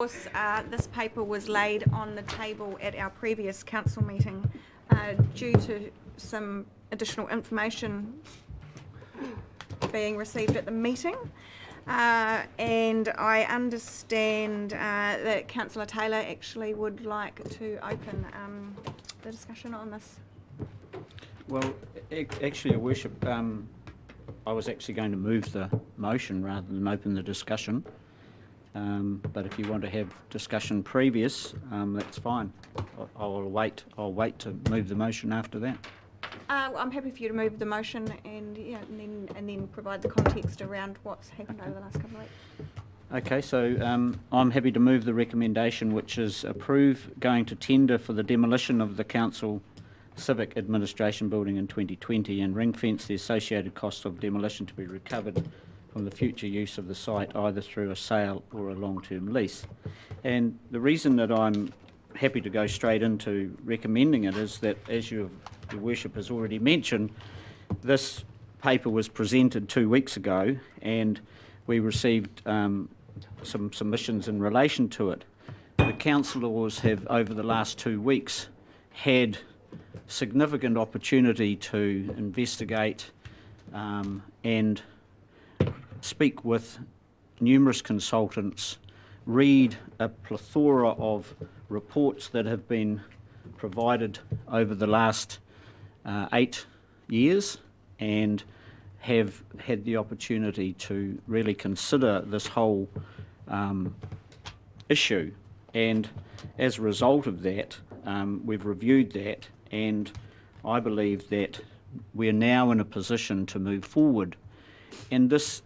Of course, this paper was laid on the table at our previous council meeting due to some additional information being received at the meeting. And I understand that Councillor Taylor actually would like to open the discussion on this. Well, actually, Your Worship, I was actually going to move the motion rather than open the discussion. But if you want to have discussion previous, that's fine. I'll wait to move the motion after that. I'm happy for you to move the motion and then provide the context around what's happened over the last couple of weeks. Okay, so I'm happy to move the recommendation, which is approve going to tender for the demolition of the council civic administration building in 2020 and ring fence the associated cost of demolition to be recovered from the future use of the site either through a sale or a long-term lease. And the reason that I'm happy to go straight into recommending it is that, as Your Worship has already mentioned, this paper was presented 2 weeks ago and we received some submissions in relation to it. The councillors have, over the last 2 weeks, had significant opportunity to investigate and speak with numerous consultants, read a plethora of reports that have been provided over the last 8 years, and have had the opportunity to really consider this whole issue. And as a result of that, we've reviewed that, and I believe that we're now in a position to move forward. And this,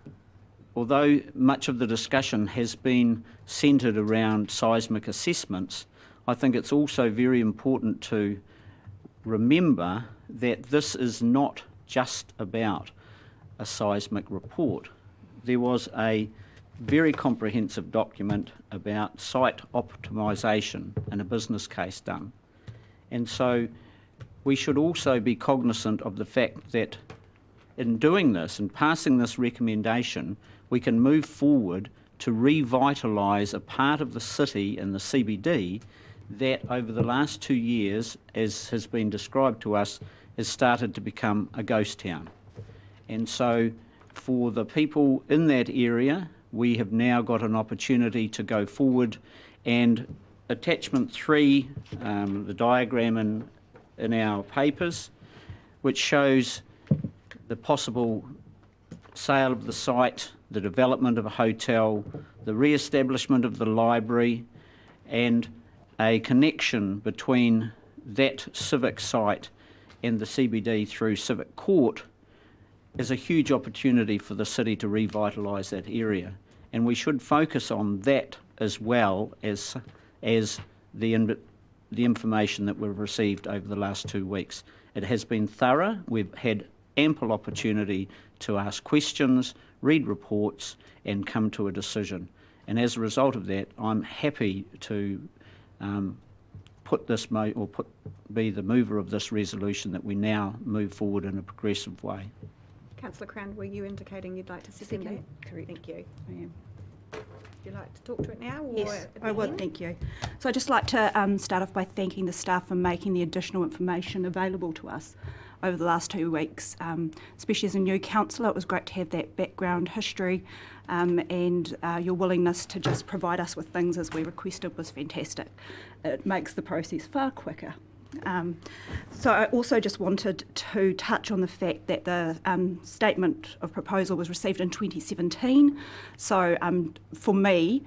although much of the discussion has been centred around seismic assessments, I think it's also very important to remember that this is not just about a seismic report. There was a very comprehensive document about site optimisation and a business case done. And so we should also be cognisant of the fact that in doing this and passing this recommendation, we can move forward to revitalise a part of the city and the CBD that over the last 2 years, as has been described to us, has started to become a ghost town. And so for the people in that area, we have now got an opportunity to go forward, and attachment 3, the diagram in our papers, which shows the possible sale of the site, the development of a hotel, the re-establishment of the library, and a connection between that civic site and the CBD through Civic Court is a huge opportunity for the city to revitalise that area. And we should focus on that as well as the information that we've received over the last 2 weeks. It has been thorough. We've had ample opportunity to ask questions, read reports, and come to a decision. And as a result of that, I'm happy to be the mover of this resolution, that we now move forward in a progressive way. Councillor Crown, were you indicating you'd like to second that? Correct. Thank you. I am. Would you like to talk to it now? Or Yes, at the I would, end? thank you. So I'd just like to start off by thanking the staff for making the additional information available to us over the last 2 weeks. Especially as a new councillor, it was great to have that background history, and your willingness to just provide us with things as we requested was fantastic. It makes the process far quicker. So I also just wanted to touch on the fact that the statement of proposal was received in 2017. So for me,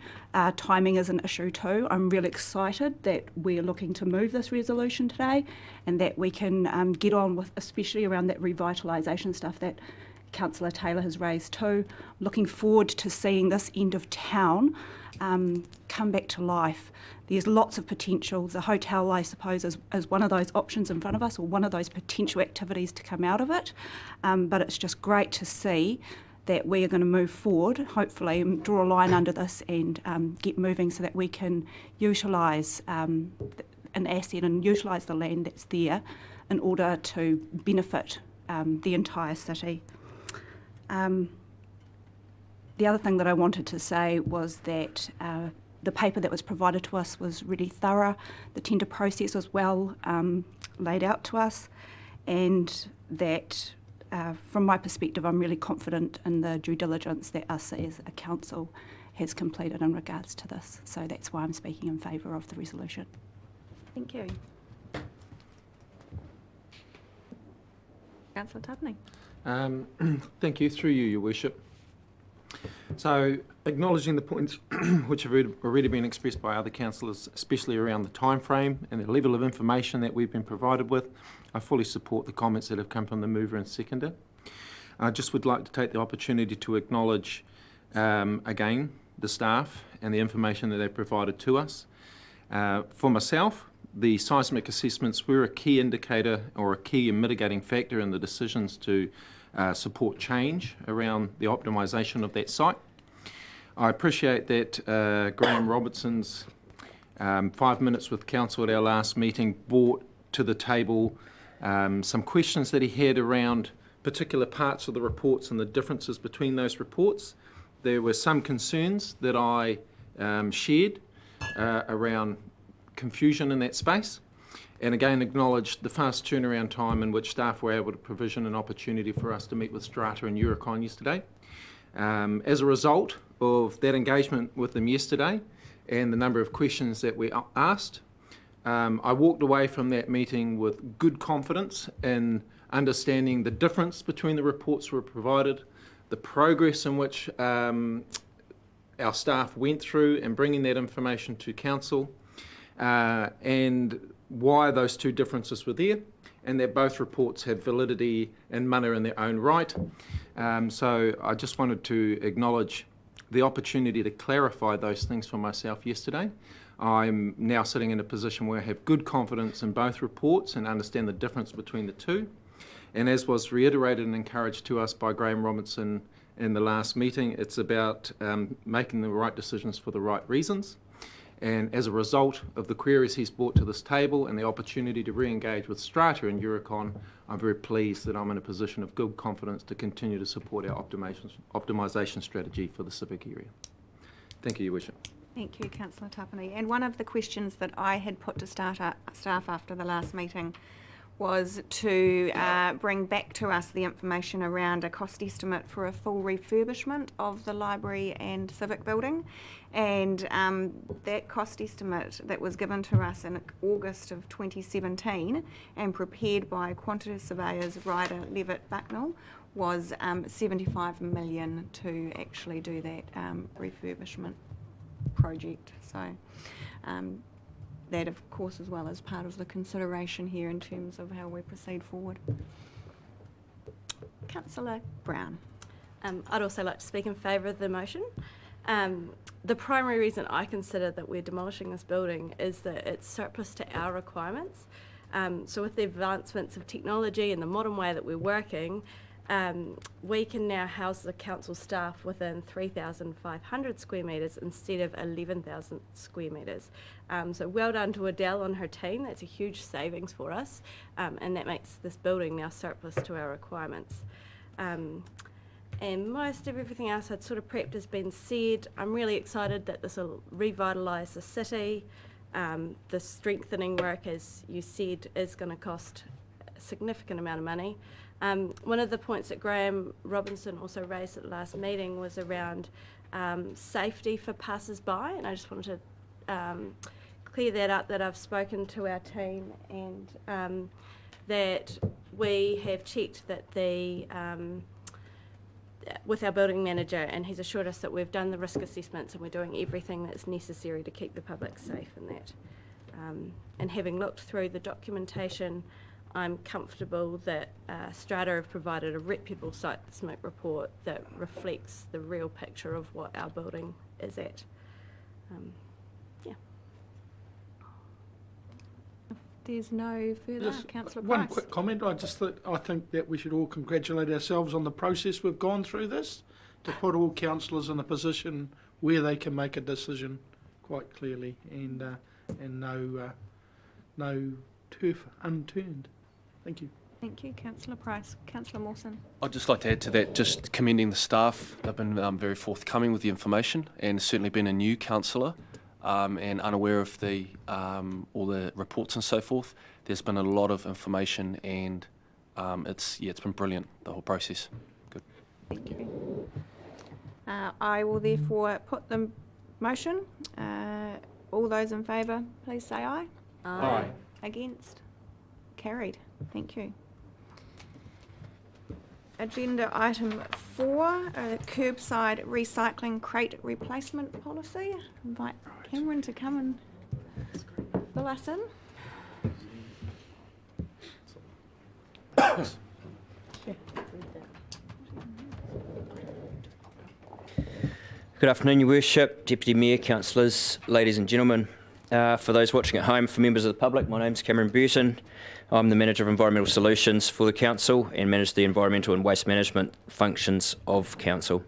timing is an issue too. I'm really excited that we're looking to move this resolution today, and that we can get on with, especially around that revitalisation stuff that Councillor Taylor has raised too. Looking forward to seeing this end of town come back to life. There's lots of potential. The hotel, I suppose, is one of those options in front of us, or one of those potential activities to come out of it. But it's just great to see that we are going to move forward, hopefully, and draw a line under this and get moving so that we can utilise an asset and utilise the land that's there in order to benefit the entire city. The other thing that I wanted to say was that the paper that was provided to us was really thorough. The tender process was well laid out to us, and that from my perspective, I'm really confident in the due diligence that us as a council has completed in regards to this. So that's why I'm speaking in favour of the resolution. Thank you. Councillor Tupney. Thank you. Through you, Your Worship. So, acknowledging the points which have already been expressed by other councillors, especially around the time frame and the level of information that we've been provided with, I fully support the comments that have come from the mover and seconder. I just would like to take the opportunity to acknowledge again the staff and the information that they provided to us. For myself, the seismic assessments were a key indicator or a key mitigating factor in the decisions to support change around the optimisation of that site. I appreciate that Graham Robertson's 5 minutes with council at our last meeting brought to the table some questions that he had around particular parts of the reports and the differences between those reports. There were some concerns that I shared around confusion in that space, and again acknowledged the fast turnaround time in which staff were able to provision an opportunity for us to meet with Strata and Eurocon yesterday. As a result of that engagement with them yesterday and the number of questions that we asked, I walked away from that meeting with good confidence in understanding the difference between the reports that were provided, the progress in which our staff went through in bringing that information to council, and why those two differences were there, and that both reports had validity and mana in their own right. So I just wanted to acknowledge the opportunity to clarify those things for myself yesterday. I'm now sitting in a position where I have good confidence in both reports and understand the difference between the two. And as was reiterated and encouraged to us by Graham Robinson in the last meeting, it's about making the right decisions for the right reasons. And as a result of the queries he's brought to this table and the opportunity to re-engage with Strata and Eurocon, I'm very pleased that I'm in a position of good confidence to continue to support our optimisation strategy for the civic area. Thank you, Your Worship. Thank you, Councillor Tupney. And one of the questions that I had put to staff after the last meeting was to bring back to us the information around a cost estimate for a full refurbishment of the library and civic building. And that cost estimate that was given to us in August of 2017 and prepared by quantity surveyors Ryder, Levitt, Bucknell was 75 million to actually do that refurbishment project. So that, of course, as well as part of the consideration here in terms of how we proceed forward. Councillor Brown. I'd also like to speak in favour of the motion. The primary reason I consider that we're demolishing this building is that it's surplus to our requirements. So with the advancements of technology and the modern way that we're working, we can now house the council staff within 3,500 square metres instead of 11,000 square metres. So well done to Adele and her team. That's a huge savings for us, and that makes this building now surplus to our requirements. And most of everything else I'd sort of prepped has been said. I'm really excited that this will revitalise the city. The strengthening work, as you said, is going to cost a significant amount of money. One of the points that Graham Robinson also raised at the last meeting was around safety for passers-by, and I just wanted to clear that up, that I've spoken to our team and that we have checked that with our building manager, and he's assured us that we've done the risk assessments and we're doing everything that's necessary to keep the public safe in that. And having looked through the documentation, I'm comfortable that Strata have provided a reputable seismic report that reflects the real picture of what our building is at. There's no further. Just Councillor one Price. quick comment. I think that we should all congratulate ourselves on the process we've gone through this to put all councillors in a position where they can make a decision quite clearly and no turf unturned. Thank you. Thank you, Councillor Price. Councillor Mawson. I'd just like to add to that, just commending the staff. They've been very forthcoming with the information, and certainly being a new councillor, and unaware of the all the reports and so forth. There's been a lot of information, and it's been brilliant, the whole process. Good. Thank you. I will therefore put the motion. All those in favour, please say aye. Aye. Against? Carried. Thank you. Agenda item 4, curbside recycling crate replacement policy. Invite Cameron to come and fill us in. Good afternoon, Your Worship, Deputy Mayor, Councillors, ladies and gentlemen. For those watching at home, for members of the public, my name's Cameron Burton. I'm the Manager of Environmental Solutions for the Council and manage the environmental and waste management functions of Council.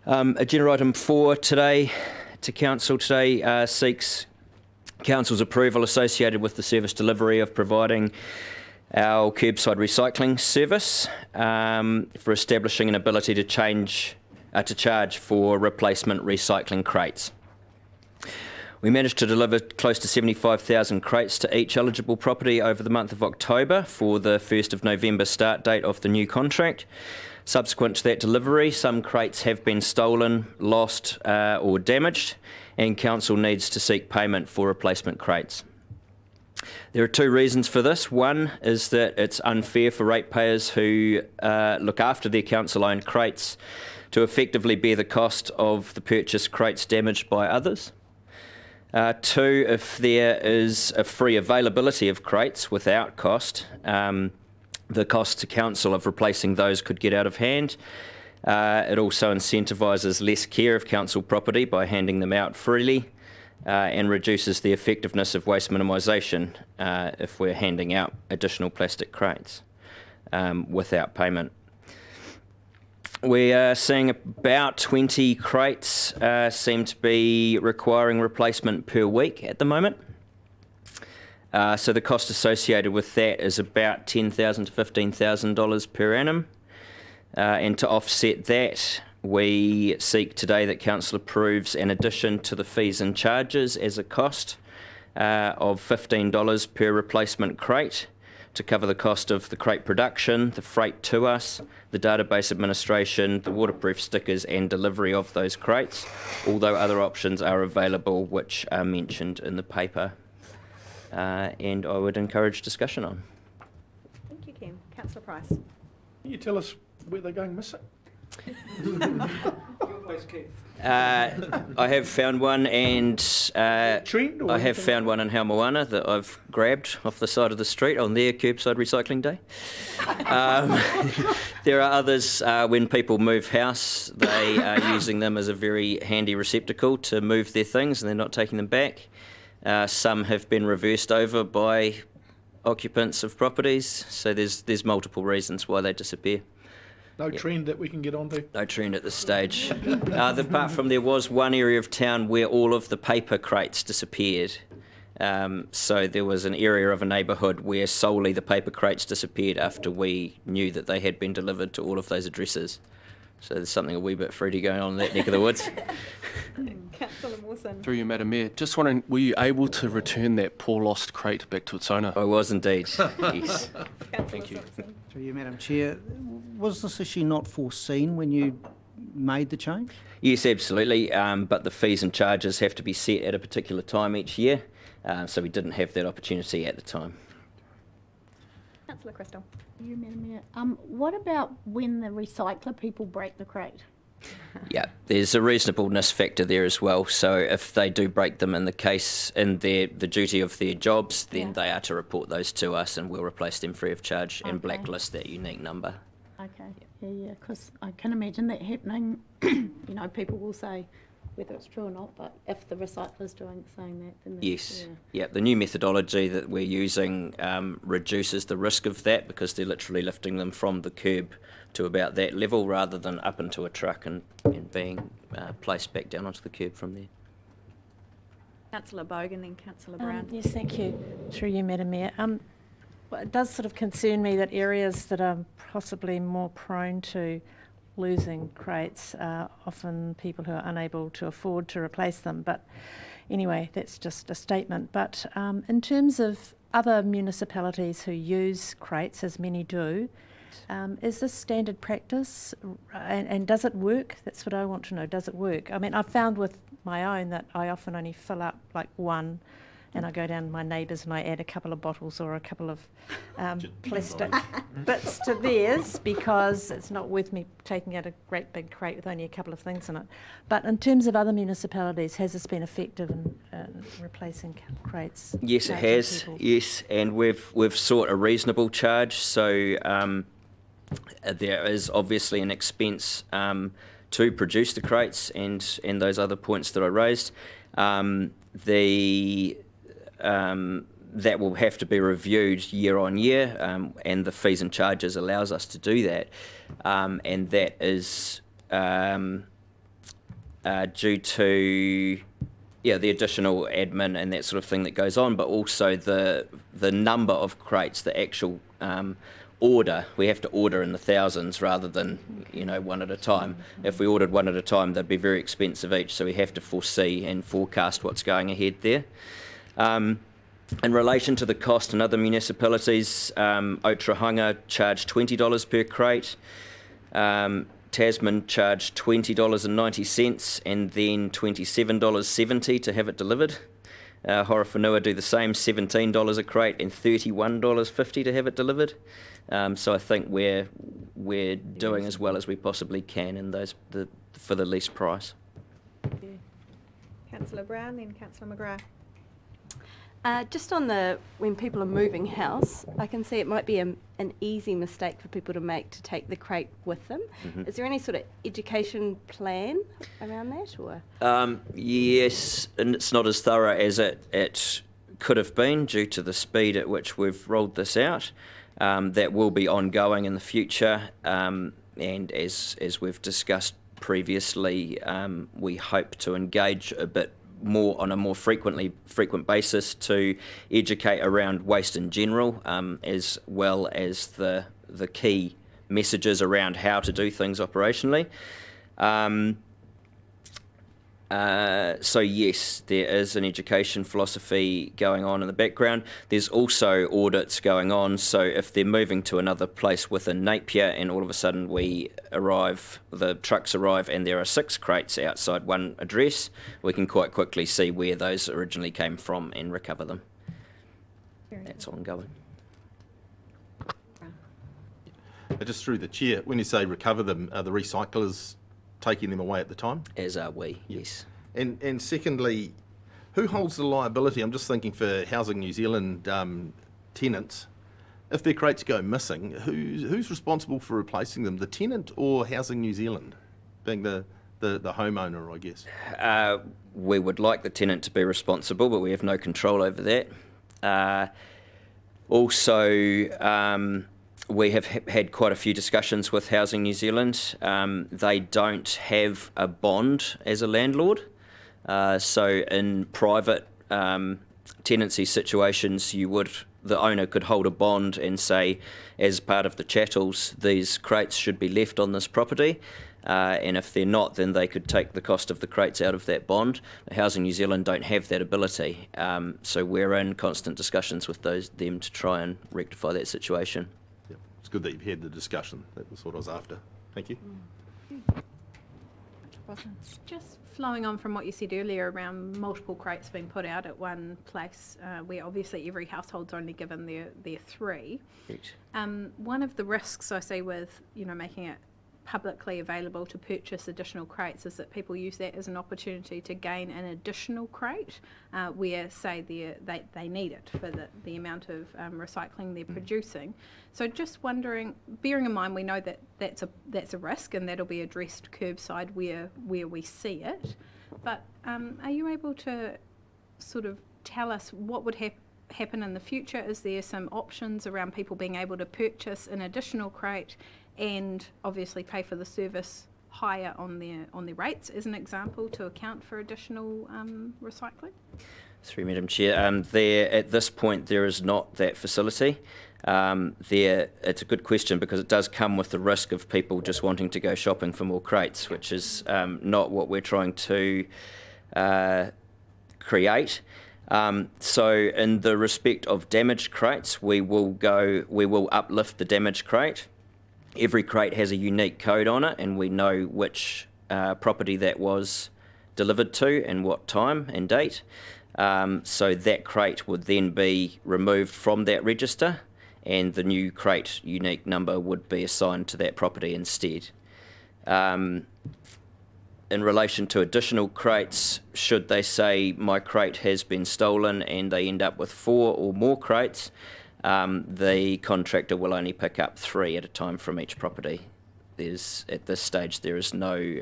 Agenda item 4 today to Council today seeks Council's approval associated with the service delivery of providing our curbside recycling service for establishing an ability to charge for replacement recycling crates. We managed to deliver close to 75,000 crates to each eligible property over the month of October for the 1st of November start date of the new contract. Subsequent to that delivery, some crates have been stolen, lost or damaged, and Council needs to seek payment for replacement crates. There are 2 reasons for this. One is that it's unfair for ratepayers who look after their council-owned crates to effectively bear the cost of the purchased crates damaged by others. 2, if there is a free availability of crates without cost, the cost to council of replacing those could get out of hand. It also incentivises less care of council property by handing them out freely and reduces the effectiveness of waste minimisation if we're handing out additional plastic crates without payment. We are seeing about 20 crates seem to be requiring replacement per week at the moment. So the cost associated with that is about $10,000 to $15,000 per annum. And to offset that, we seek today that Council approves an addition to the fees and charges as a cost of $15 per replacement crate to cover the cost of the crate production, the freight to us, the database administration, the waterproof stickers and delivery of those crates, although other options are available which are mentioned in the paper and I would encourage discussion on. Thank you, Cam. Councillor Price. Can you tell us where they're going missing? I have found one, and Trend or I have anything? found one in Haumoana that I've grabbed off the side of the street on their curbside recycling day. There are others, when people move house, they are using them as a very handy receptacle to move their things and they're not taking them back. Some have been reversed over by occupants of properties, so there's multiple reasons why they disappear. No trend that we can get onto? No trend at this stage. Apart from there was one area of town where all of the paper crates disappeared. So there was an area of a neighbourhood where solely the paper crates disappeared after we knew that they had been delivered to all of those addresses. So there's something a wee bit fruity going on in that neck of the woods. Councillor Mawson. Through you, Madam Mayor, just wondering, were you able to return that poor lost crate back to its owner? I was indeed, yes. Thank you. Through you, Madam Chair, was this issue not foreseen when you made the change? Yes, absolutely, but the fees and charges have to be set at a particular time each year, so we didn't have that opportunity at the time. Councillor Crystal. You, Madam Mayor. What about when the recycler people break the crate? Yeah, there's a reasonableness factor there as well. So if they do break them in the duty of their jobs, then they are to report those to us and we'll replace them free of charge and blacklist that unique number. Okay, yeah, because I can imagine that happening. You know, people will say whether it's true or not, but if the recycler's saying that, then Yes, yeah, the new methodology that we're using reduces the risk of that because they're literally lifting them from the curb to about that level rather than up into a truck and being placed back down onto the curb from there. Councillor Bogan and Councillor Brown. Yes, thank you. Through you, Madam Mayor. Well, it does sort of concern me that areas that are possibly more prone to losing crates are often people who are unable to afford to replace them. But anyway, that's just a statement. But in terms of other municipalities who use crates, as many do, is this standard practice, and does it work? That's what I want to know. Does it work? I mean, I've found with my own that I often only fill up like one, and I go down to my neighbours and I add a couple of bottles or a couple of plastic bits to theirs, because it's not worth me taking out a great big crate with only a couple of things in it. But in terms of other municipalities, has this been effective in replacing crates? Yes, it charging has. people? Yes, and we've sought a reasonable charge. So there is obviously an expense to produce the crates and those other points that I raised. That will have to be reviewed year on year, and the fees and charges allows us to do that, and that is due to the additional admin and that sort of thing that goes on, but also the number of crates, the actual order. We have to order in the thousands rather than one at a time. If we ordered one at a time, they'd be very expensive each, so we have to foresee and forecast what's going ahead there. In relation to the cost in other municipalities, Otahanga charged $20 per crate, Tasman charged $20.90 and then $27.70 to have it delivered. Horowhenua do the same, $17 a crate and $31.50 to have it delivered. So I think we're doing as well as we possibly can in those for the least price. Councillor Brown, then Councillor McGrath. Just on when people are moving house, I can see it might be an easy mistake for people to make to take the crate with them. Mm-hmm. Is there any sort of education plan around that, or? Yes, and it's not as thorough as it could have been due to the speed at which we've rolled this out. That will be ongoing in the future, and as we've discussed previously, we hope to engage a bit more on a more frequent basis to educate around waste in general, as well as the key messages around how to do things operationally. So yes, there is an education philosophy going on in the background. There's also audits going on, so if they're moving to another place within Napier and all of a sudden the trucks arrive and there are 6 crates outside one address, we can quite quickly see where those originally came from and recover them. That's ongoing. Just through the chair, when you say recover them, are the recyclers taking them away at the time? As are we, yes. And secondly, who holds the liability? I'm just thinking for Housing New Zealand tenants. If their crates go missing, who's responsible for replacing them? The tenant or Housing New Zealand, being the homeowner, I guess? We would like the tenant to be responsible, but we have no control over that. We have had quite a few discussions with Housing New Zealand. They don't have a bond as a landlord. So in private tenancy situations, the owner could hold a bond and say, as part of the chattels, these crates should be left on this property. And if they're not, then they could take the cost of the crates out of that bond. Housing New Zealand don't have that ability. So we're in constant discussions with them to try and rectify that situation. It's good that you've had the discussion. That was what I was after. Thank you. Just flowing on from what you said earlier around multiple crates being put out at one place, where obviously every household's only given their 3. One of the risks I see with making it publicly available to purchase additional crates is that people use that as an opportunity to gain an additional crate where, say, they need it for the amount of recycling they're producing. So just wondering, bearing in mind we know that that's a risk and that'll be addressed curbside where we see it, but are you able to sort of tell us what would happen in the future? Is there some options around people being able to purchase an additional crate and obviously pay for the service higher on their rates, as an example, to account for additional recycling? Through Madam Chair, at this point there is not that facility. It's a good question because it does come with the risk of people just wanting to go shopping for more crates, which is not what we're trying to create. So in the respect of damaged crates, we will uplift the damaged crate. Every crate has a unique code on it, and we know which property that was delivered to and what time and date. So that crate would then be removed from that register, and the new crate unique number would be assigned to that property instead. In relation to additional crates, should they say my crate has been stolen and they end up with 4 or more crates, the contractor will only pick up 3 at a time from each property. At this stage, there is no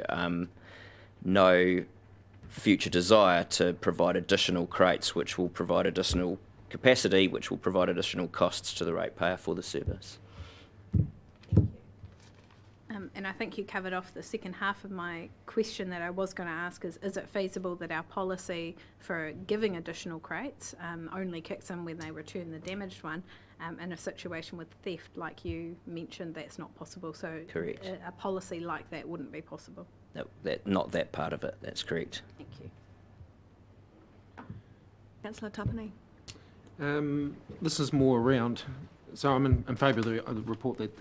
future desire to provide additional crates, which will provide additional capacity, which will provide additional costs to the ratepayer for the service. And I think you covered off the second half of my question that I was going to ask is it feasible that our policy for giving additional crates only kicks in when they return the damaged one? In a situation with theft, like you mentioned, that's not possible. So Correct. A policy like that wouldn't be possible. No, not that part of it, that's correct. Thank you. Councillor Tapani. This is more around, so I'm in favour of the report that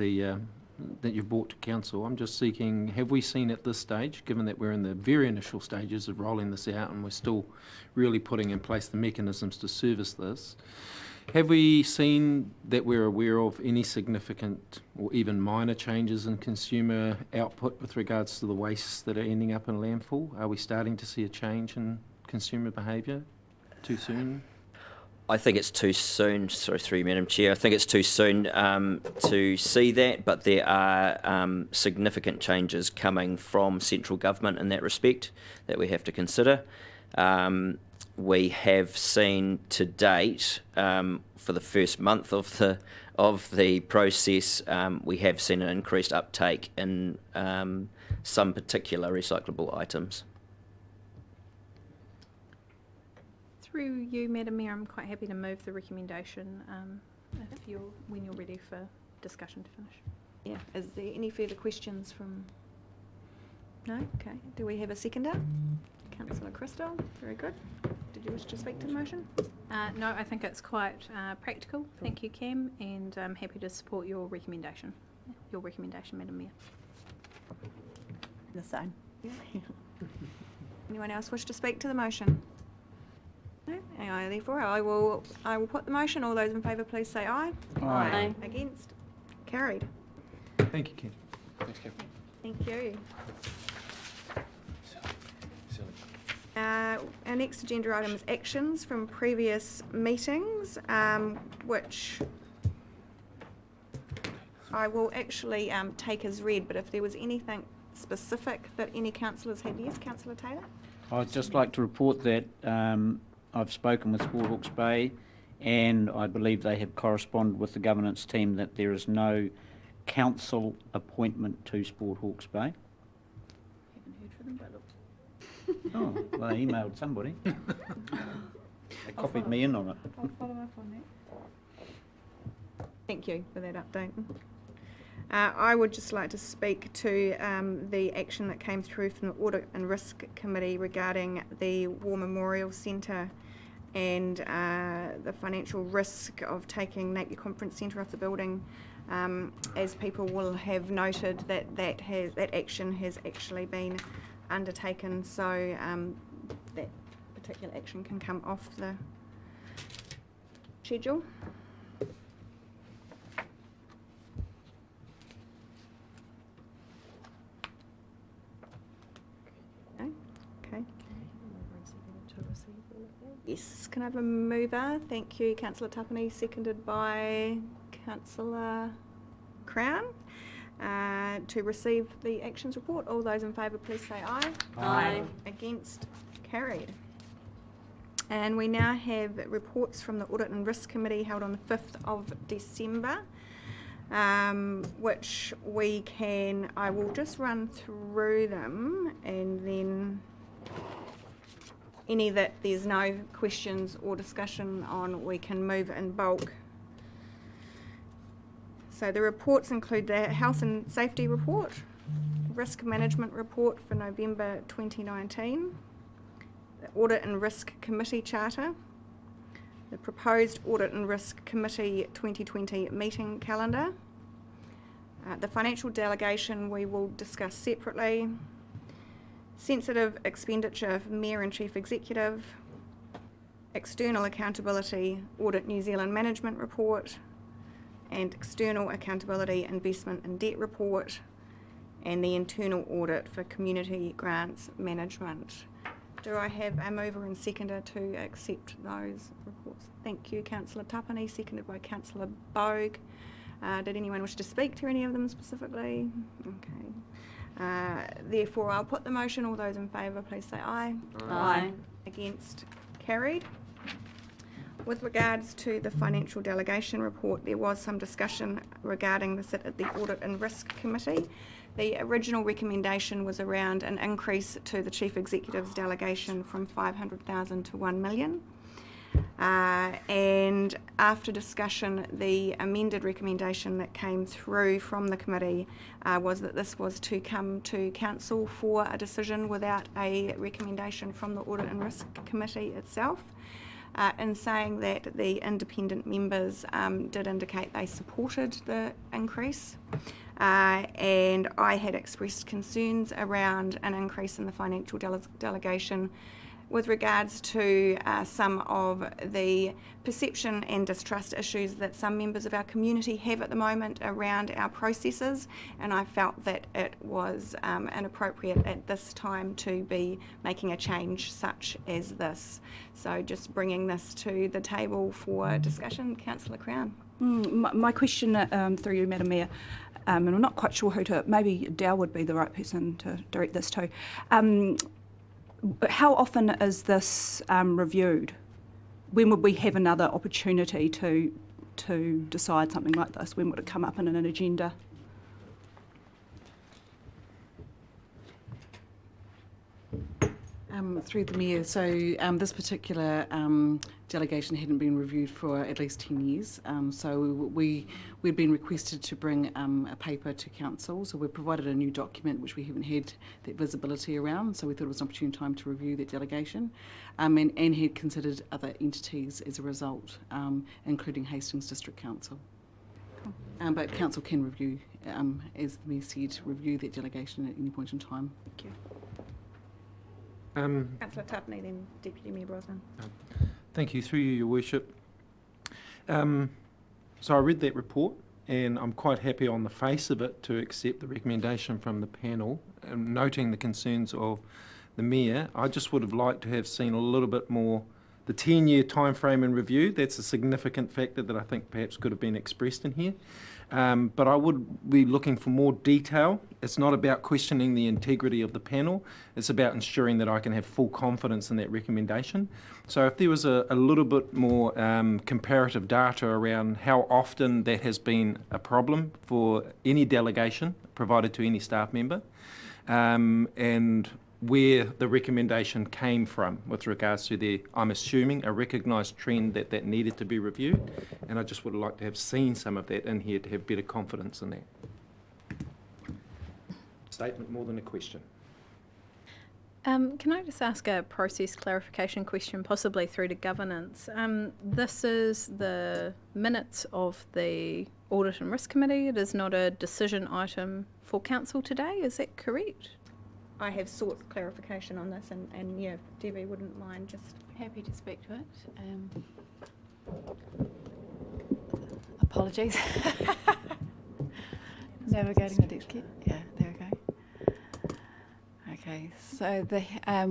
that you've brought to council. I'm just seeking, have we seen at this stage, given that we're in the very initial stages of rolling this out and we're still really putting in place the mechanisms to service this, have we seen that we're aware of any significant or even minor changes in consumer output with regards to the wastes that are ending up in landfill? Are we starting to see a change in consumer behaviour too soon? I think it's too soon, sorry, through you, Madam Chair, I think it's too soon to see that, but there are significant changes coming from central government in that respect that we have to consider. We have seen to date, for the first month of the process, we have seen an increased uptake in some particular recyclable items. Through you, Madam Mayor, I'm quite happy to move the recommendation when you're ready for discussion to finish. Yeah. Is there any further questions from? No. Okay. Do we have a seconder? Councillor Crystal. Very good. Did you wish to speak to the motion? No, I think it's quite practical. Thank you, Cam, and I'm happy to support your recommendation. Madam Mayor. The same. Anyone else wish to speak to the motion? No. Therefore, I will put the motion. All those in favour, please say aye. Aye. Against? Carried. Thank you, Ken. Thanks, Kim. Thank you. Our next agenda item is actions from previous meetings, which I will actually take as read, but if there was anything specific that any councillors had, yes, Councillor Taylor? I'd just like to report that I've spoken with Sport Hawke's Bay, and I believe they have corresponded with the governance team that there is no council appointment to Sport Hawke's Bay. Haven't heard from them, but look. Oh, well, I emailed somebody. They copied me in on it. I'll follow up on that. Thank you for that update. I would just like to speak to the action that came through from the Audit and Risk Committee regarding the War Memorial Centre and the financial risk of taking Napier Conference Centre off the building. As people will have noted, that action has actually been undertaken, so that particular action can come off the schedule. Okay. Yes, can I have a mover? Thank you, Councillor Tapani, seconded by Councillor Crown. To receive the actions report. All those in favour, please say aye. Aye. Against? Carried. And we now have reports from the Audit and Risk Committee held on the 5th of December, which I will just run through them, and then any that there's no questions or discussion on, we can move in bulk. So the reports include the Health and Safety Report, Risk Management Report for November 2019, the Audit and Risk Committee Charter, the proposed Audit and Risk Committee 2020 meeting calendar. The financial delegation we will discuss separately. Sensitive expenditure for Mayor and Chief Executive. External accountability, Audit New Zealand Management Report. And external accountability, investment and debt report. And the internal audit for community grants management. Do I have a mover and seconder to accept those reports? Thank you, Councillor Tapani, seconded by Councillor Bogue. Did anyone wish to speak to any of them specifically? Okay. Therefore, I'll put the motion. All those in favour, please say aye. Aye. Against? Carried. With regards to the financial delegation report, there was some discussion regarding the sit at the Audit and Risk Committee. The original recommendation was around an increase to the Chief Executive's delegation from 500,000 to 1 million. And after discussion, the amended recommendation that came through from the committee was that this was to come to council for a decision without a recommendation from the Audit and Risk Committee itself. In saying that, the independent members did indicate they supported the increase. And I had expressed concerns around an increase in the financial delegation with regards to some of the perception and distrust issues that some members of our community have at the moment around our processes, and I felt that it was inappropriate at this time to be making a change such as this. So just bringing this to the table for discussion. Councillor Crown. My question through you, Madam Mayor, and I'm not quite sure who to, maybe Dal would be the right person to direct this to. How often is this reviewed? When would we have another opportunity to decide something like this? When would it come up in an agenda? Through the Mayor, so this particular delegation hadn't been reviewed for at least 10 years. So we'd been requested to bring a paper to council. So we provided a new document which we haven't had that visibility around. So we thought it was an opportune time to review that delegation, and had considered other entities as a result, including Hastings District Council. But council can review, as the Mayor said, review that delegation at any point in time. Thank you. Councillor Tapney, then Deputy Mayor Brosnan. Thank you, through you, Your Worship. So I read that report, and I'm quite happy on the face of it to accept the recommendation from the panel, noting the concerns of the Mayor. I just would have liked to have seen a little bit more, the 10-year time frame in review. That's a significant factor that I think perhaps could have been expressed in here. But I would be looking for more detail. It's not about questioning the integrity of the panel. It's about ensuring that I can have full confidence in that recommendation. So if there was a little bit more comparative data around how often that has been a problem for any delegation provided to any staff member, and where the recommendation came from with regards to the, I'm assuming, a recognised trend that needed to be reviewed, and I just would like to have seen some of that in here to have better confidence in that. Statement more than a question. Can I just ask a process clarification question, possibly through to governance? This is the minutes of the Audit and Risk Committee. It is not a decision item for council today, is that correct? I have sought clarification on this, and yeah, Debbie wouldn't mind just... Happy to speak to it. Apologies. Navigating the desk kit. Yeah, there we go. Okay, so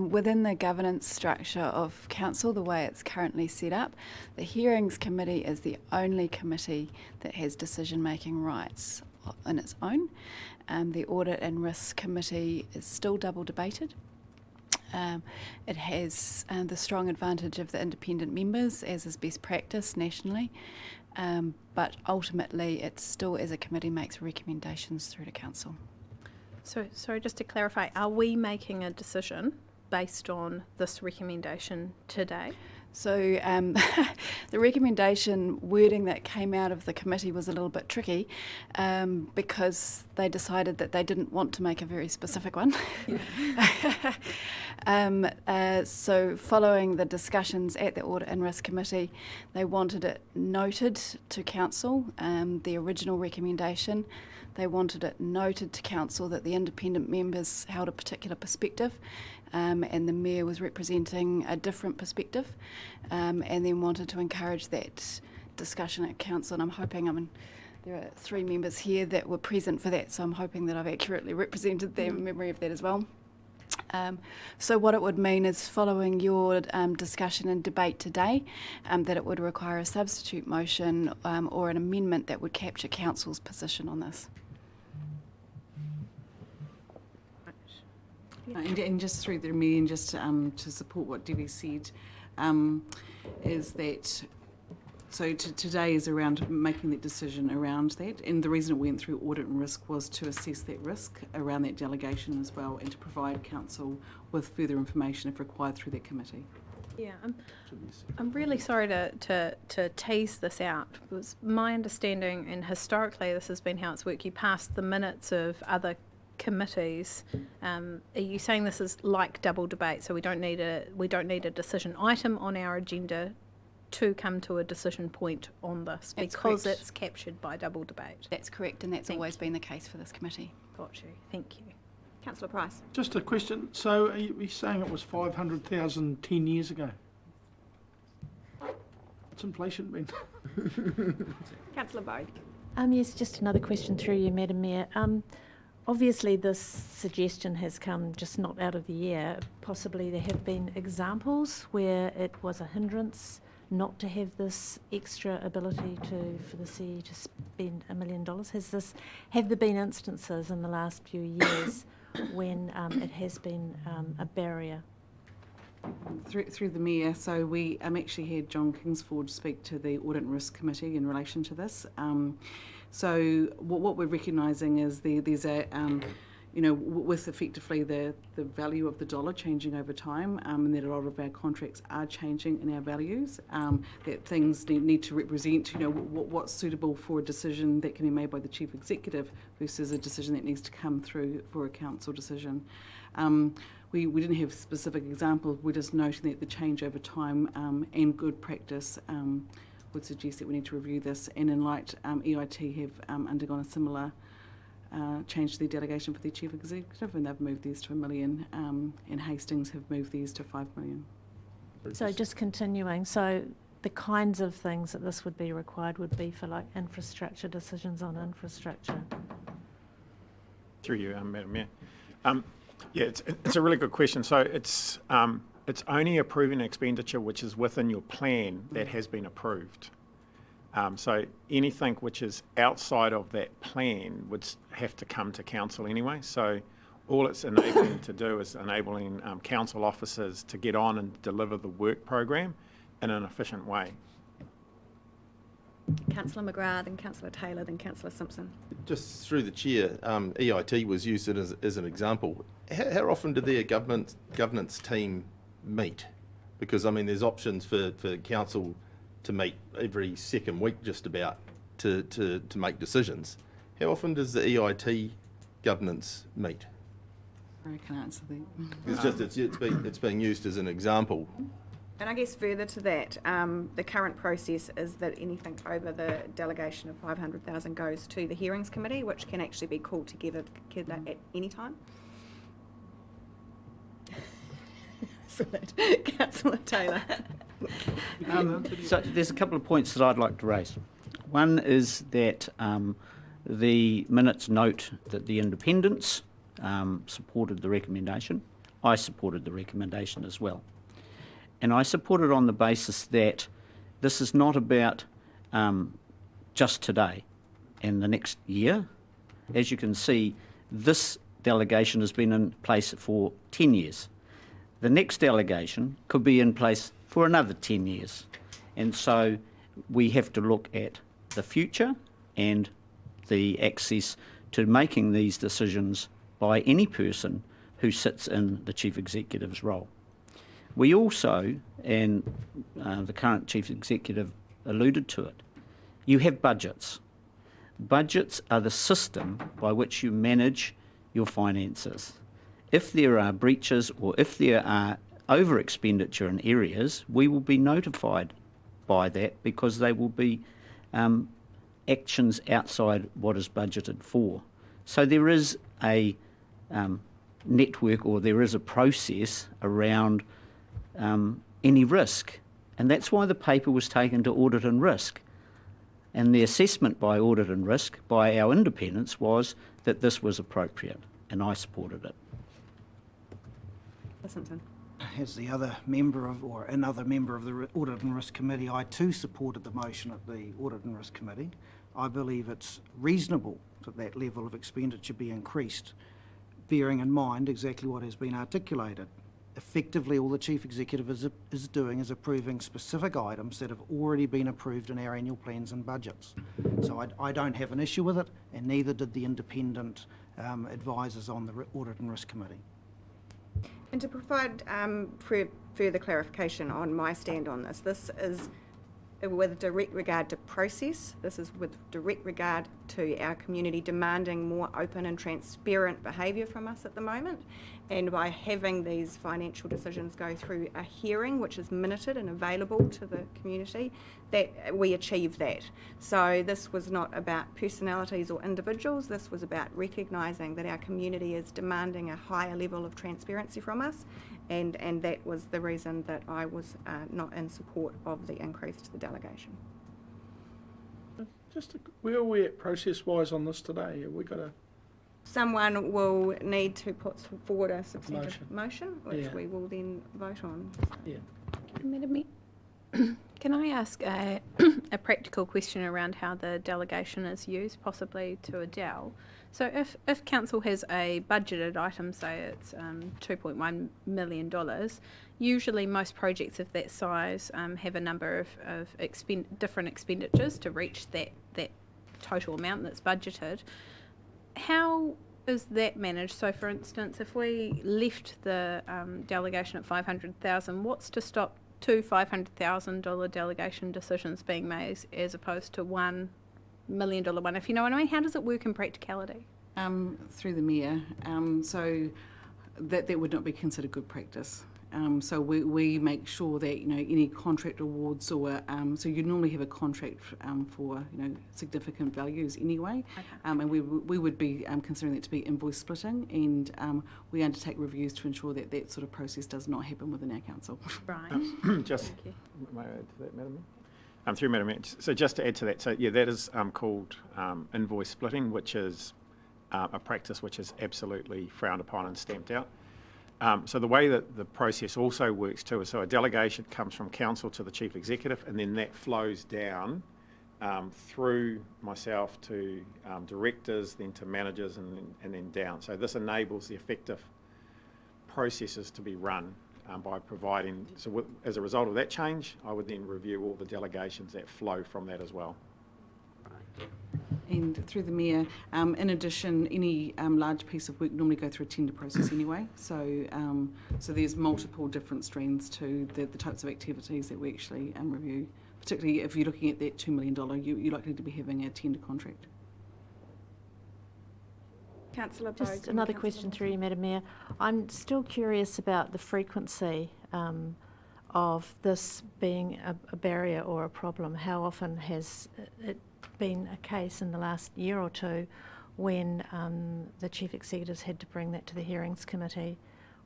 within the governance structure of council, the way it's currently set up, the hearings committee is the only committee that has decision-making rights on its own. The Audit and Risk Committee is still double debated. It has the strong advantage of the independent members, as is best practice nationally, but ultimately it still, as a committee, makes recommendations through to council. So, sorry, just to clarify, are we making a decision based on this recommendation today? So the recommendation wording that came out of the committee was a little bit tricky because they decided that they didn't want to make a very specific one. So following the discussions at the Audit and Risk Committee, they wanted it noted to Council, the original recommendation. They wanted it noted to Council that the independent members held a particular perspective and the Mayor was representing a different perspective, and then wanted to encourage that discussion at Council. And I'm hoping, there are 3 members here that were present for that, so I'm hoping that I've accurately represented their memory of that as well. So what it would mean is, following your discussion and debate today, that it would require a substitute motion or an amendment that would capture Council's position on this. And just through the meeting, just to support what Debbie said, is that today is around making that decision around that, and the reason it went through audit and risk was to assess that risk around that delegation as well, and to provide Council with further information if required through that committee. Yeah, I'm really sorry to tease this out, because my understanding, and historically this has been how it's worked, you pass the minutes of other committees. Are you saying this is like double debate, so we don't need a decision item on our agenda to come to a decision point on this, That's because correct. it's captured by double debate? That's correct, and that's always been the case for this committee. Got you. Thank you. Councillor Price. Just a question. So are you saying it was 500,000 10 years ago? What's inflation been? Councillor Bode. Yes, just another question through you, Madam Mayor. Obviously, this suggestion has come just not out of the air. Possibly there have been examples where it was a hindrance not to have this extra ability for the CE to spend $1 million. Have there been instances in the last few years when it has been a barrier? Through the Mayor, so we actually had John Kingsford speak to the Audit and Risk Committee in relation to this. So what we're recognising is there's a, with effectively the value of the dollar changing over time, and that a lot of our contracts are changing in our values, that things need to represent, what's suitable for a decision that can be made by the Chief Executive versus a decision that needs to come through for a Council decision. We didn't have specific examples, we're just noting that the change over time and good practice would suggest that we need to review this, and in light, EIT have undergone a similar change to their delegation for their Chief Executive, and they've moved these to $1 million, and Hastings have moved these to $5 million. So just continuing, so the kinds of things that this would be required would be for like infrastructure, decisions on infrastructure. Through you, Madam Mayor. Yeah, it's a really good question. So it's only approving expenditure which is within your plan that has been approved. So anything which is outside of that plan would have to come to Council anyway. So all it's enabling to do is enabling Council officers to get on and deliver the work program in an efficient way. Councillor McGrath, then Councillor Taylor, then Councillor Simpson. Just through the chair, EIT was used as an example. How often do their governance team meet? Because there's options for Council to meet every second week just about to make decisions. How often does the EIT governance meet? I can answer that. It's being used as an example. And I guess further to that, the current process is that anything over the delegation of 500,000 goes to the Hearings Committee, which can actually be called together at any time. Councillor Taylor. So there's a couple of points that I'd like to raise. One is that the minutes note that the independents supported the recommendation. I supported the recommendation as well. And I support it on the basis that this is not about just today and the next year. As you can see, this delegation has been in place for 10 years. The next delegation could be in place for another 10 years. And so we have to look at the future and the access to making these decisions by any person who sits in the Chief Executive's role. We also, and the current Chief Executive alluded to it, you have budgets. Budgets are the system by which you manage your finances. If there are breaches or if there are over expenditure in areas, we will be notified by that because they will be actions outside what is budgeted for. So there is a network, or there is a process around any risk, and that's why the paper was taken to Audit and Risk. And the assessment by Audit and Risk, by our independents, was that this was appropriate, and I supported it. As the other member of, or another member of the Audit and Risk Committee, I too supported the motion at the Audit and Risk Committee. I believe it's reasonable that that level of expenditure be increased, bearing in mind exactly what has been articulated. Effectively, all the Chief Executive is doing is approving specific items that have already been approved in our annual plans and budgets. So I don't have an issue with it, and neither did the independent advisors on the Audit and Risk Committee. And to provide further clarification on my stand on this, this is with direct regard to process. This is with direct regard to our community demanding more open and transparent behaviour from us at the moment. And by having these financial decisions go through a hearing, which is minuted and available to the community, that we achieve that. So this was not about personalities or individuals. This was about recognising that our community is demanding a higher level of transparency from us. And that was the reason that I was not in support of the increase to the delegation. Where are we at process-wise on this today? Have we got a... Someone will need to put forward a substantive motion, which we will then vote on. Yeah. Madam Mayor, can I ask a practical question around how the delegation is used, possibly to Adele? So if council has a budgeted item, say it's $2.1 million, usually most projects of that size have a number of different expenditures to reach that total amount that's budgeted. How is that managed? So for instance, if we left the delegation at $500,000, what's to stop two $500,000 delegation decisions being made as opposed to $1 million one, if you know what I mean? How does it work in practicality? Through the Mayor, so that would not be considered good practice. So we make sure that any contract awards or so you normally have a contract for significant values anyway, and we would be considering that to be invoice splitting, and we undertake reviews to ensure that that sort of process does not happen within our council. Right. Just may I add to that, Madam Mayor? Through Madam Mayor. So just to add to that, so yeah, that is called invoice splitting, which is a practice which is absolutely frowned upon and stamped out. So the way that the process also works too is, so a delegation comes from council to the Chief Executive, and then that flows down through myself to directors, then to managers, and then down. So this enables the effective processes to be run by providing, so as a result of that change, I would then review all the delegations that flow from that as well. And through the Mayor, in addition, any large piece of work normally go through a tender process anyway. So so there's multiple different strands to the types of activities that we actually review. Particularly if you're looking at that $2 million, you're likely to be having a tender contract. Councillor Just another question through you, Madam Mayor. I'm still curious about the frequency of this being a barrier or a problem. How often has it been a case in the last year or two when the Chief Executive's had to bring that to the Hearings Committee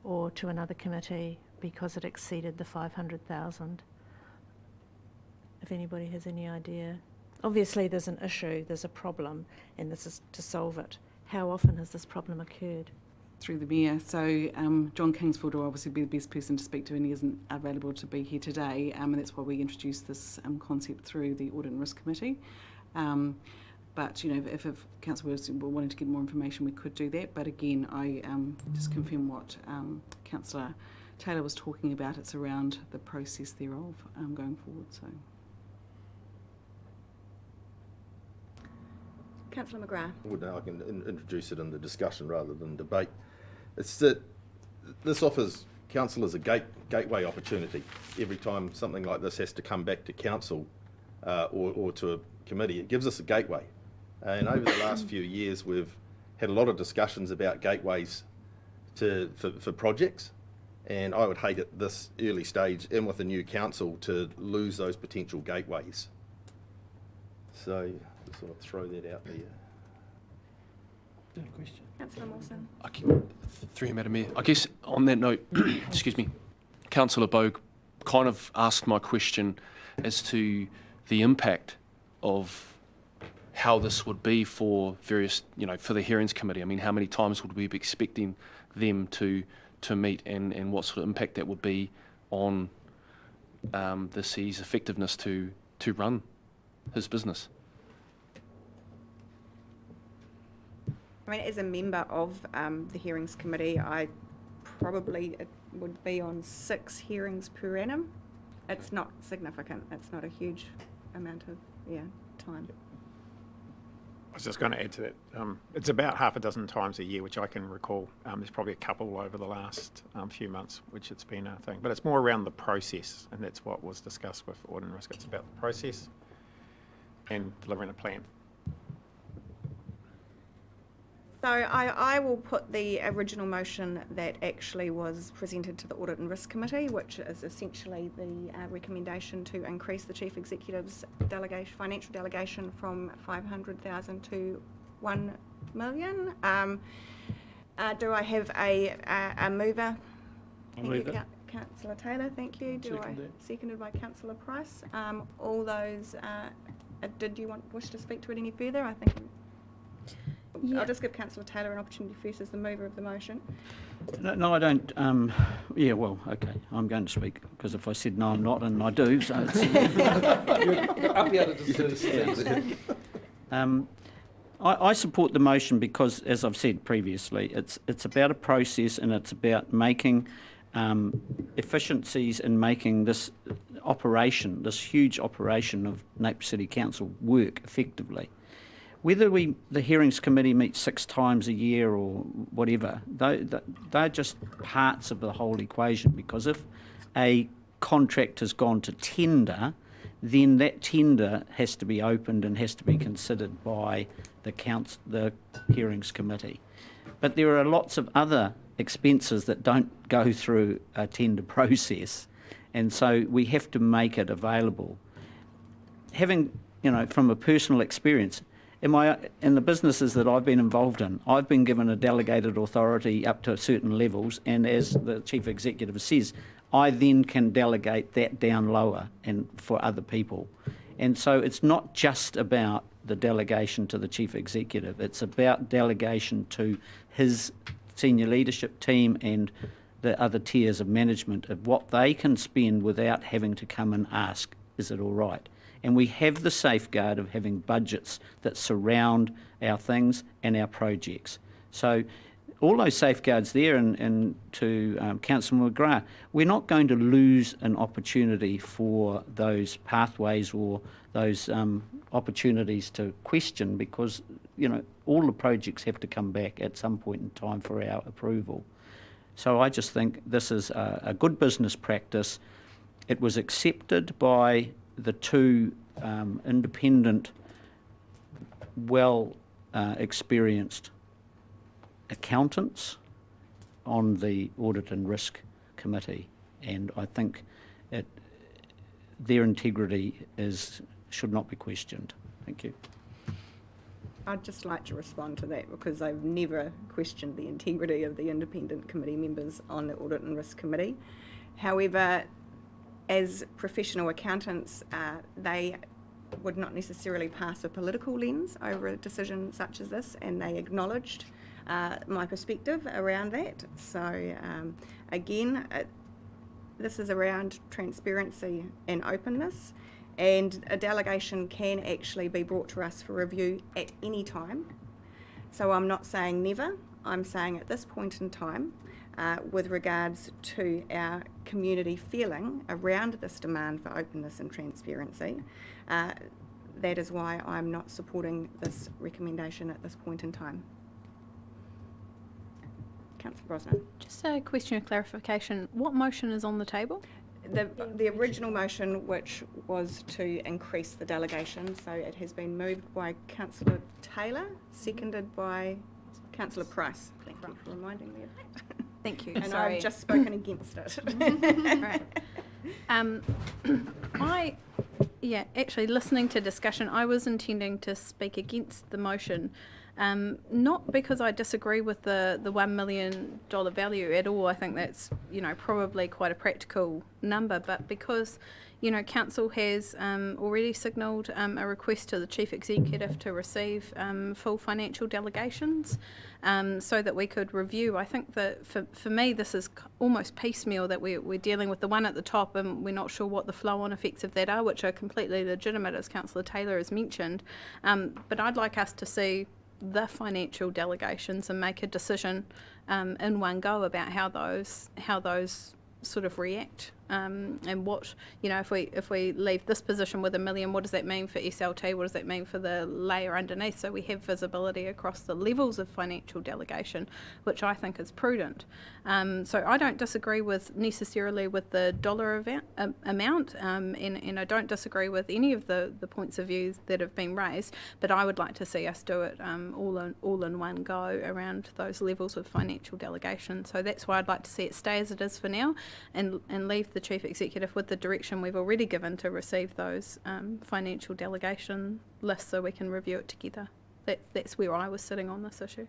or to another committee because it exceeded the 500,000? If anybody has any idea. Obviously there's an issue, there's a problem, and this is to solve it. How often has this problem occurred? Through the Mayor. So John Kingsford will obviously be the best person to speak to, and he isn't available to be here today, and that's why we introduced this concept through the Audit and Risk Committee. But if council was wanting to get more information, we could do that. But again, I just confirm what Councillor Taylor was talking about. It's around the process thereof going forward. So, Councillor McGrath. I can introduce it in the discussion rather than debate. It's that this offers council is a gateway opportunity. Every time something like this has to come back to council or to a committee, it gives us a gateway. And over the last few years, we've had a lot of discussions about gateways for projects. And I would hate at this early stage and with a new council to lose those potential gateways. So just sort of throw that out there. Question. Councillor Mawson. Through you, Madam Mayor. I guess on that note, excuse me, Councillor Bogue kind of asked my question as to the impact of how this would be for various, for the hearings committee. I mean, how many times would we be expecting them to meet, and what sort of impact that would be on the C's effectiveness to run his business? I mean, as a member of the hearings committee, it would be on 6 hearings per annum. It's not significant. It's not a huge amount of time. I was just going to add to that. It's about half a dozen times a year, which I can recall. There's probably a couple over the last few months, which it's been a thing. But it's more around the process, and that's what was discussed with Audit and Risk. It's about the process and delivering a plan. So I will put the original motion that actually was presented to the Audit and Risk Committee, which is essentially the recommendation to increase the Chief Executive's financial delegation from 500,000 to 1 million. Do I have a mover? Move it. Councillor Taylor, thank you. Seconded by Councillor Price. All those, did you wish to speak to it any further? I think. Yeah. I'll just give Councillor Taylor an opportunity first as the mover of the motion. No, I don't. Yeah, well, okay. I'm going to speak because if I said no, I'm not, and I do. So it's, I support the motion because, as I've said previously, it's about a process and it's about making efficiencies in making this operation, this huge operation of Napier City Council work effectively. Whether the hearings committee meets 6 times a year or whatever, they're just parts of the whole equation, because if a contract has gone to tender, then that tender has to be opened and has to be considered by the hearings committee. But there are lots of other expenses that don't go through a tender process, and so we have to make it available. Having, from a personal experience, in the businesses that I've been involved in, I've been given a delegated authority up to certain levels, and as the Chief Executive says, I then can delegate that down lower and for other people. And so it's not just about the delegation to the Chief Executive, it's about delegation to his senior leadership team and the other tiers of management of what they can spend without having to come and ask, is it all right? And we have the safeguard of having budgets that surround our things and our projects. So all those safeguards there, and to Councillor McGrath, we're not going to lose an opportunity for those pathways or those opportunities to question, because all the projects have to come back at some point in time for our approval. So I just think this is a good business practice. It was accepted by the 2 independent, experienced accountants on the Audit and Risk Committee, and I think their integrity should not be questioned. Thank you. I'd just like to respond to that, because I've never questioned the integrity of the independent committee members on the Audit and Risk Committee. However, as professional accountants, they would not necessarily pass a political lens over a decision such as this, and they acknowledged my perspective around that. So again, this is around transparency and openness, and a delegation can actually be brought to us for review at any time. So I'm not saying never, I'm saying at this point in time, with regards to our community feeling around this demand for openness and transparency, that is why I'm not supporting this recommendation at this point in time. Councillor Brosnan. Just a question of clarification. What motion is on the table? The original motion, which was to increase the delegation, so it has been moved by Councillor Taylor, seconded by Councillor Price. Thank you for reminding me of that. Thank you. And Sorry. I've just spoken against it. Right. Actually, listening to discussion, I was intending to speak against the motion, not because I disagree with the $1 million value at all. I think that's, probably quite a practical number, but because, Council has already signalled a request to the Chief Executive to receive full financial delegations so that we could review. I think that for me this is almost piecemeal, that we're dealing with the one at the top and we're not sure what the flow-on effects of that are, which are completely legitimate, as Councillor Taylor has mentioned. But I'd like us to see the financial delegations and make a decision in one go about how those sort of react, and what, if we leave this position with $1 million, what does that mean for SLT? What does that mean for the layer underneath? So we have visibility across the levels of financial delegation, which I think is prudent. So I don't disagree necessarily with the dollar amount, and I don't disagree with any of the points of view that have been raised, but I would like to see us do it all in one go around those levels of financial delegation. So that's why I'd like to see it stay as it is for now, and leave the Chief Executive with the direction we've already given to receive those financial delegation lists so we can review it together. That's where I was sitting on this issue.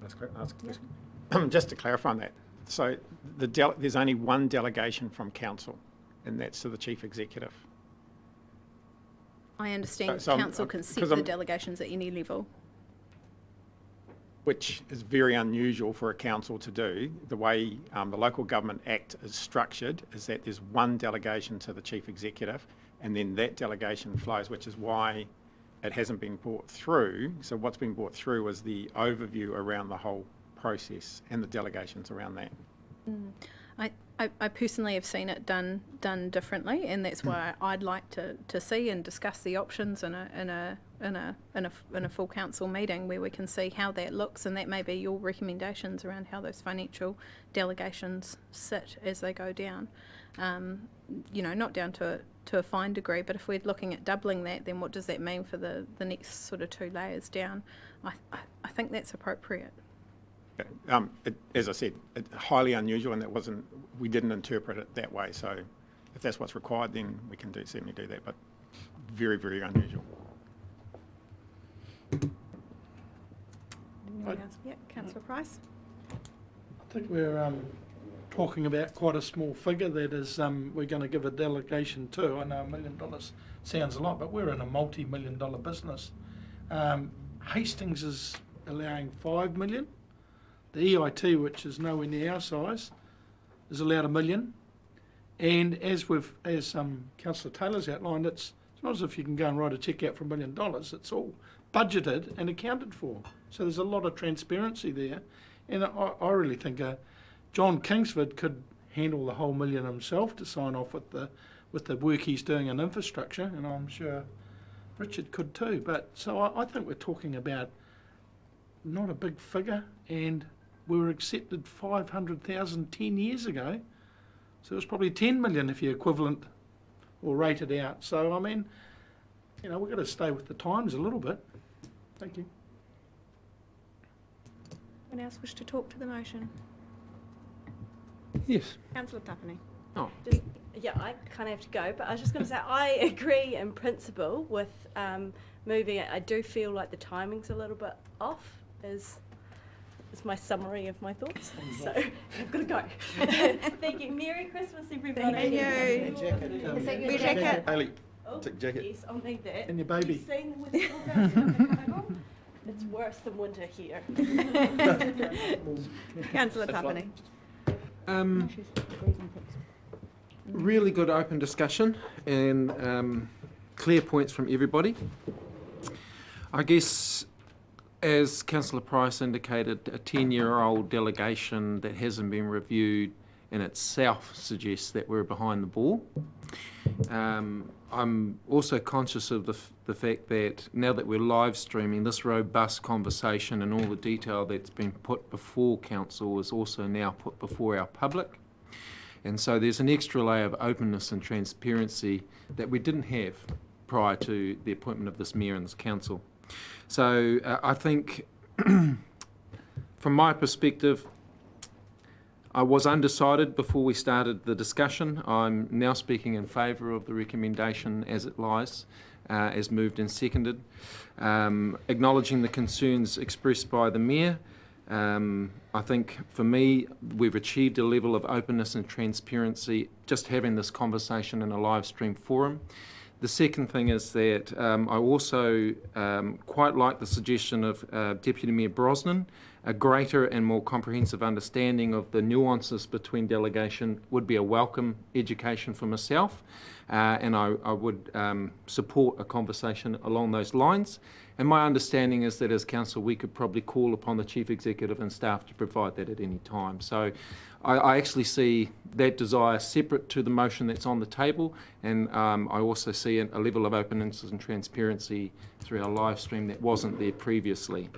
That's correct. Just to clarify on that, so there's only one delegation from Council, and that's to the Chief Executive. I understand So Council can set because the I'm- delegations at any level. Which is very unusual for a council to do. The way the Local Government Act is structured is that there's one delegation to the Chief Executive, and then that delegation flows, which is why it hasn't been brought through. So what's been brought through is the overview around the whole process and the delegations around that. I personally have seen it done differently, and that's why I'd like to see and discuss the options in a full council meeting where we can see how that looks, and that may be your recommendations around how those financial delegations sit as they go down. Not down to a fine degree, but if we're looking at doubling that, then what does that mean for the next sort of two layers down? I think that's appropriate. As I said, it's highly unusual, and we didn't interpret it that way. So if that's what's required, then we can certainly do that, but very, very unusual. Yeah, Councillor Price. I think we're talking about quite a small figure that is we're going to give a delegation to. I know $1 million sounds a lot, but we're in a multi-million-dollar business. Hastings is allowing $5 million. The EIT, which is nowhere near our size, is allowed $1 million. And as Councillor Taylor's outlined, it's not as if you can go and write a cheque out for $1 million. It's all budgeted and accounted for. So there's a lot of transparency there. And I really think John Kingsford could handle the whole $1 million himself to sign off with the work he's doing in infrastructure, and I'm sure Richard could too. But so I think we're talking about not a big figure, and we were accepted 500,000 10 years ago. So it was probably 10 million if you equivalent or rate it out. So, I mean, we've got to stay with the times a little bit. Thank you. Anyone else wish to talk to the motion? Yes. Councillor Tapani. Oh. Yeah, I kind of have to go, but I was just going to say I agree in principle with moving it. I do feel like the timing's a little bit off, is my summary of my thoughts. So I've got to go. Thank you. Merry Christmas, everybody. Thank you. Is that your jacket? Haley, Oh, jacket. yes, I'll need that. And your baby. You've seen the winter forecast? It's worse than winter here. Councillor Tapani. Really good open discussion and clear points from everybody. I guess, as Councillor Price indicated, a 10-year-old delegation that hasn't been reviewed in itself suggests that we're behind the ball. I'm also conscious of the fact that now that we're live streaming, this robust conversation and all the detail that's been put before council is also now put before our public. And so there's an extra layer of openness and transparency that we didn't have prior to the appointment of this mayor and this council. So I think from my perspective, I was undecided before we started the discussion. I'm now speaking in favour of the recommendation as it lies, as moved and seconded. Acknowledging the concerns expressed by the mayor, I think for me we've achieved a level of openness and transparency just having this conversation in a live stream forum. The second thing is that I also quite like the suggestion of Deputy Mayor Brosnan. A greater and more comprehensive understanding of the nuances between delegation would be a welcome education for myself, and I would support a conversation along those lines. And my understanding is that as council we could probably call upon the Chief Executive and staff to provide that at any time. So I actually see that desire separate to the motion that's on the table, and I also see a level of openness and transparency through our live stream that wasn't there previously.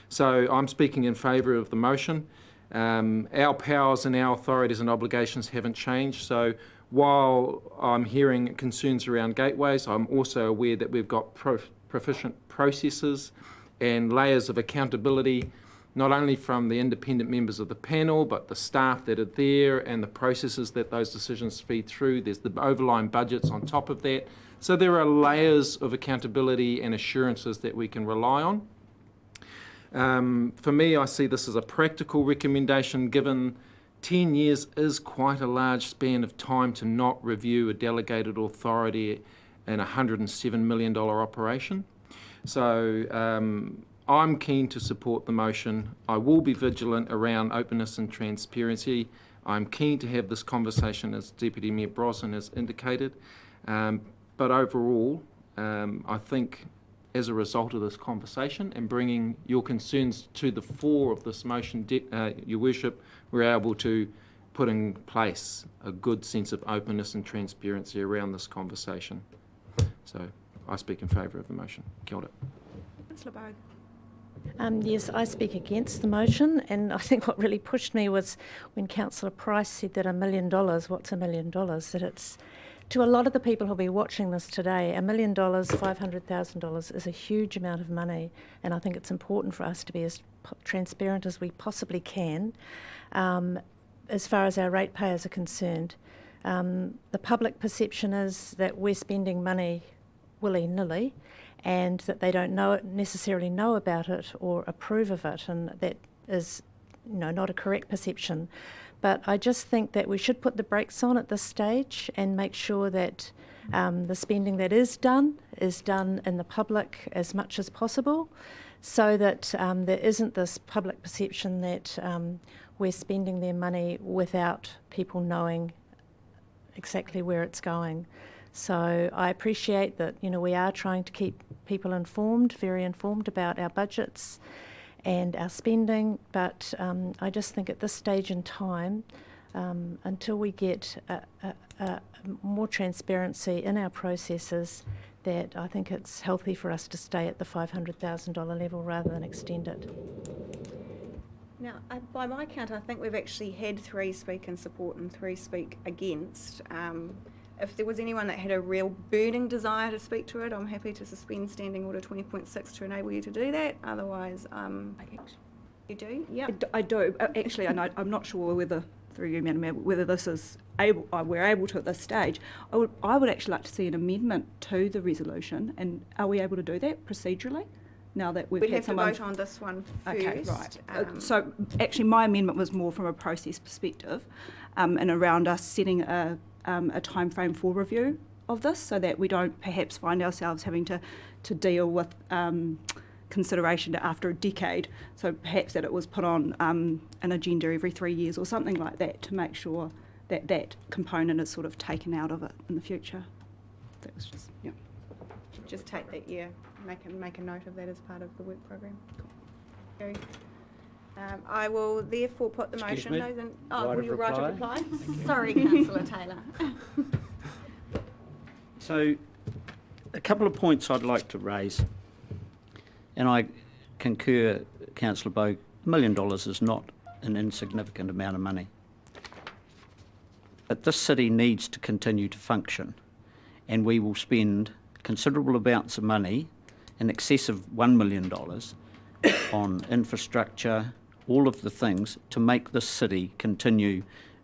So I'm speaking in favour of the motion. Our powers and our authorities and obligations haven't changed, so while I'm hearing concerns around gateways, I'm also aware that we've got proficient processes and layers of accountability, not only from the independent members of the panel, but the staff that are there and the processes that those decisions feed through. There's the overlying budgets on top of that. So there are layers of accountability and assurances that we can rely on. For me, I see this as a practical recommendation, given 10 years is quite a large span of time to not review a delegated authority in a $107 million operation. So I'm keen to support the motion. I will be vigilant around openness and transparency. I'm keen to have this conversation, as Deputy Mayor Brosnan has indicated. But overall, I think as a result of this conversation and bringing your concerns to the fore of this motion, Your Worship, we're able to put in place a good sense of openness and transparency around this conversation. So I speak in favour of the motion. Kia ora. Councillor Bogue. Yes, I speak against the motion, and I think what really pushed me was when Councillor Price said that $1 million, what's $1 million? That it's, to a lot of the people who'll be watching this today, $1 million, $500,000 is a huge amount of money, and I think it's important for us to be as transparent as we possibly can as far as our ratepayers are concerned. The public perception is that we're spending money willy-nilly and that they don't necessarily know about it or approve of it, and that is not a correct perception. But I just think that we should put the brakes on at this stage and make sure that the spending that is done in the public as much as possible, so that there isn't this public perception that we're spending their money without people knowing exactly where it's going. So I appreciate that we are trying to keep people informed, very informed about our budgets and our spending, but I just think at this stage in time, until we get more transparency in our processes, that I think it's healthy for us to stay at the $500,000 level rather than extend it. Now, by my count, I think we've actually had 3 speak in support and 3 speak against. If there was anyone that had a real burning desire to speak to it, I'm happy to suspend Standing Order 20.6 to enable you to do that. Otherwise, you do? Yeah. I do. Actually, and I'm not sure whether, through you, Madam Mayor, whether this is we're able to at this stage. I would actually like to see an amendment to the resolution, and are we able to do that procedurally? Now that we'd have to vote on this one first. Okay, right. So actually my amendment was more from a process perspective and around us setting a time frame for review of this, so that we don't perhaps find ourselves having to deal with consideration after a decade. So perhaps that it was put on an agenda every 3 years or something like that, to make sure that that component is sort of taken out of it in the future. That was just, yeah. Just take that, yeah. Make a note of that as part of the work program. I will therefore put the Excuse motion. me? Those in, Right oh, of your right of reply? reply? Sorry, Councillor Taylor. So, a couple of points I'd like to raise, and I concur, Councillor Bogue, $1 million is not an insignificant amount of money. But this city needs to continue to function, and we will spend considerable amounts of money, in excess of $1 million, on infrastructure, all of the things to make this city continue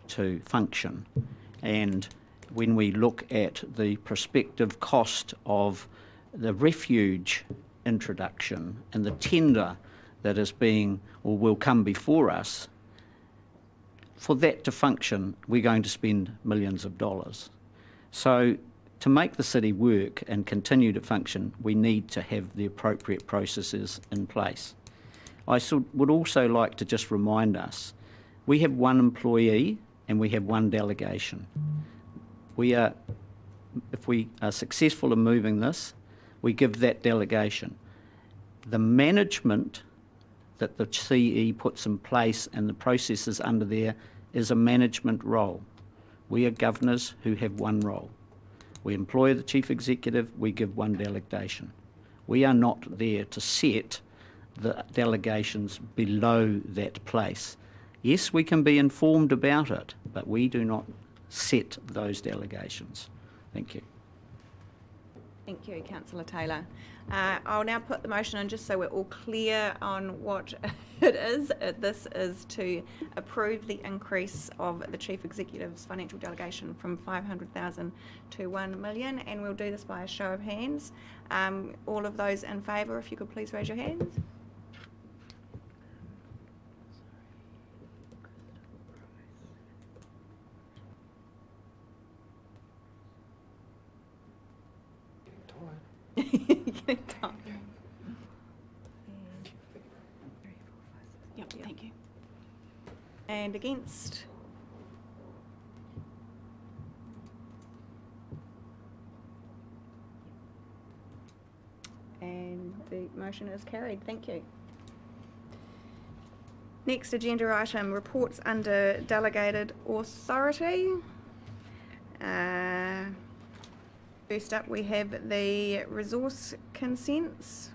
to function. And when we look at the prospective cost of the refuge introduction and the tender that is being or will come before us, for that to function, we're going to spend millions of dollars. So to make the city work and continue to function, we need to have the appropriate processes in place. I would also like to just remind us, we have one employee and we have one delegation. If we are successful in moving this, we give that delegation. The management that the CE puts in place and the processes under there is a management role. We are governors who have one role. We employ the chief executive, we give one delegation. We are not there to set the delegations below that place. Yes, we can be informed about it, but we do not set those delegations. Thank you. Thank you, Councillor Taylor. I'll now put the motion in just so we're all clear on what it is. This is to approve the increase of the Chief Executive's financial delegation from 500,000 to 1 million, and we'll do this by a show of hands. All of those in favour, if you could please raise your hands. Getting tired. Yep, thank you. And against? And the motion is carried. Thank you. Next agenda item, reports under delegated authority. First up, we have the resource consents.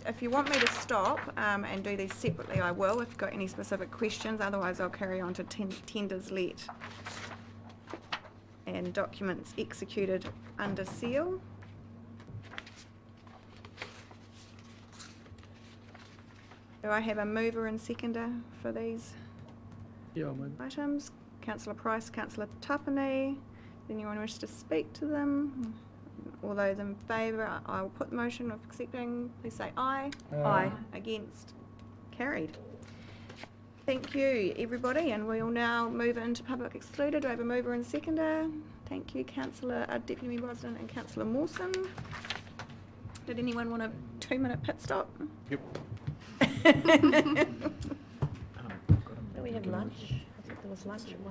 If you want me to stop and do these separately, I will, if you've got any specific questions. Otherwise, I'll carry on to tenders let and documents executed under seal. Do I have a mover and seconder for these items? Councillor Price, Councillor Tapane. Does anyone wish to speak to them? All those in favour, I will put the motion of accepting. Please say aye. Aye. Against? Carried. Thank you, everybody, and we'll now move into public excluded. Do I have a mover and seconder? Thank you, Councillor Deputy Member Brosnan and Councillor Mawson. Did anyone want a 2-minute pit stop? Yep. Do we have lunch? I think there was lunch at one.